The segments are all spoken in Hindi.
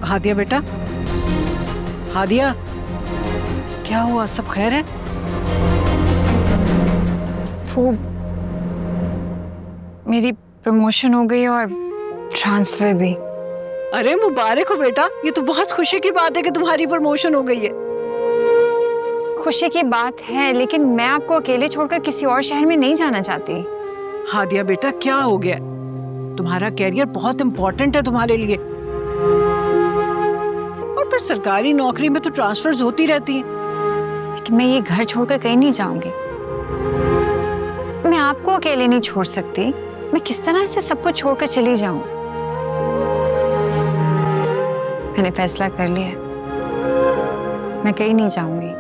हादिया बेटा, हादिया, क्या हुआ? सब खैर है? वो मेरी प्रमोशन हो गई और ट्रांसफर भी। अरे मुबारक हो बेटा, ये तो बहुत खुशी की बात है कि तुम्हारी प्रमोशन हो गई है। खुशी की बात है, लेकिन मैं आपको अकेले छोड़कर किसी और शहर में नहीं जाना चाहती। हादिया बेटा, क्या हो गया? तुम्हारा कैरियर बहुत इंपॉर्टेंट है तुम्हारे लिए, और फिर सरकारी नौकरी में तो ट्रांसफर्स होती रहती हैं। लेकिन मैं ये घर छोड़कर कहीं नहीं जाऊंगी। मैं आपको अकेले नहीं छोड़ सकती। मैं किस तरह से सब कुछ छोड़कर चली जाऊं? मैंने फैसला कर लिया, मैं कहीं नहीं जाऊंगी,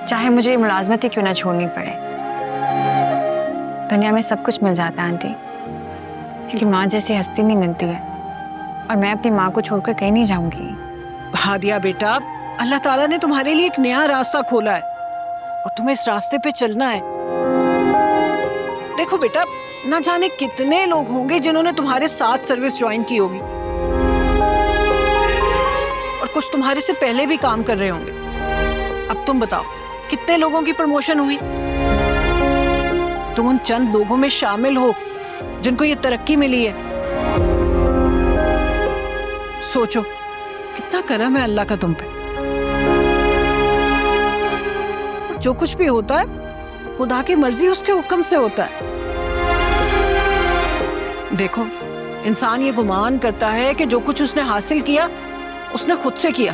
चाहे मुझे मुलाजमत ही क्यों ना छोड़नी पड़े। दुनिया में सब कुछ मिल जाता है आंटी, लेकिन माँ जैसी हस्ती नहीं मिलती है, और मैं अपनी माँ को छोड़कर कहीं नहीं जाऊंगी। हादिया बेटा, अल्लाह ताला ने तुम्हारे लिए एक नया रास्ता खोला है और तुम्हें इस रास्ते पे चलना है। देखो बेटा, ना जाने कितने लोग होंगे जिन्होंने तुम्हारे साथ सर्विस ज्वाइन की होगी, और कुछ तुम्हारे से पहले भी काम कर रहे होंगे। अब तुम बताओ, कितने लोगों की प्रमोशन हुई? तुम उन चंद लोगों में शामिल हो जिनको ये तरक्की मिली है। सोचो, कितना करम है अल्लाह का तुम पे। जो कुछ भी होता है खुदा की मर्जी, उसके हुक्म से होता है। देखो, इंसान ये गुमान करता है कि जो कुछ उसने हासिल किया उसने खुद से किया,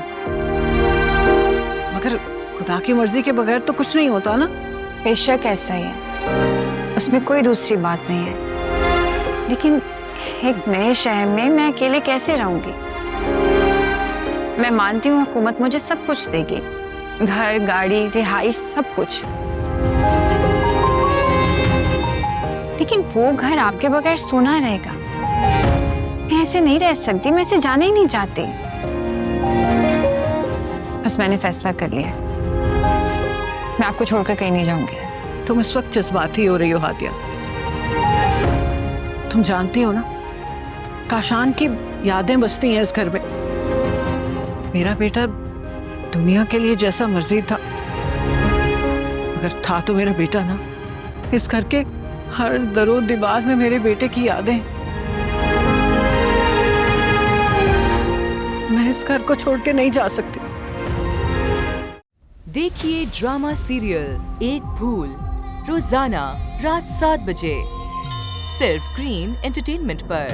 मगर खुदा की मर्जी के बगैर तो कुछ नहीं होता ना। बेशक ऐसा ही है, उसमें कोई दूसरी बात नहीं है, लेकिन एक नए शहर में मैं अकेले कैसे रहूंगी? मैं मानती हूँ हुकूमत मुझे सब कुछ देगी, घर, गाड़ी, रिहाइश, सब कुछ, लेकिन वो घर आपके बगैर सूना रहेगा। मैं ऐसे नहीं रह सकती, मैं ऐसे जाना ही नहीं चाहती। बस मैंने फैसला कर लिया, मैं आपको छोड़कर कहीं नहीं जाऊंगी। तुम इस वक्त जज्बाती हो रही हो हादिया। तुम जानती हो ना, काशान की यादें बसती हैं इस घर में। मेरा बेटा दुनिया के लिए जैसा मर्जी था, अगर था तो मेरा बेटा ना। इस घर के हर दरो दीवार में मेरे बेटे की यादें। मैं इस घर को छोड़ के नहीं जा सकती। देखिए ड्रामा सीरियल एक भूल रोजाना रात 7 बजे सिर्फ ग्रीन एंटरटेनमेंट पर।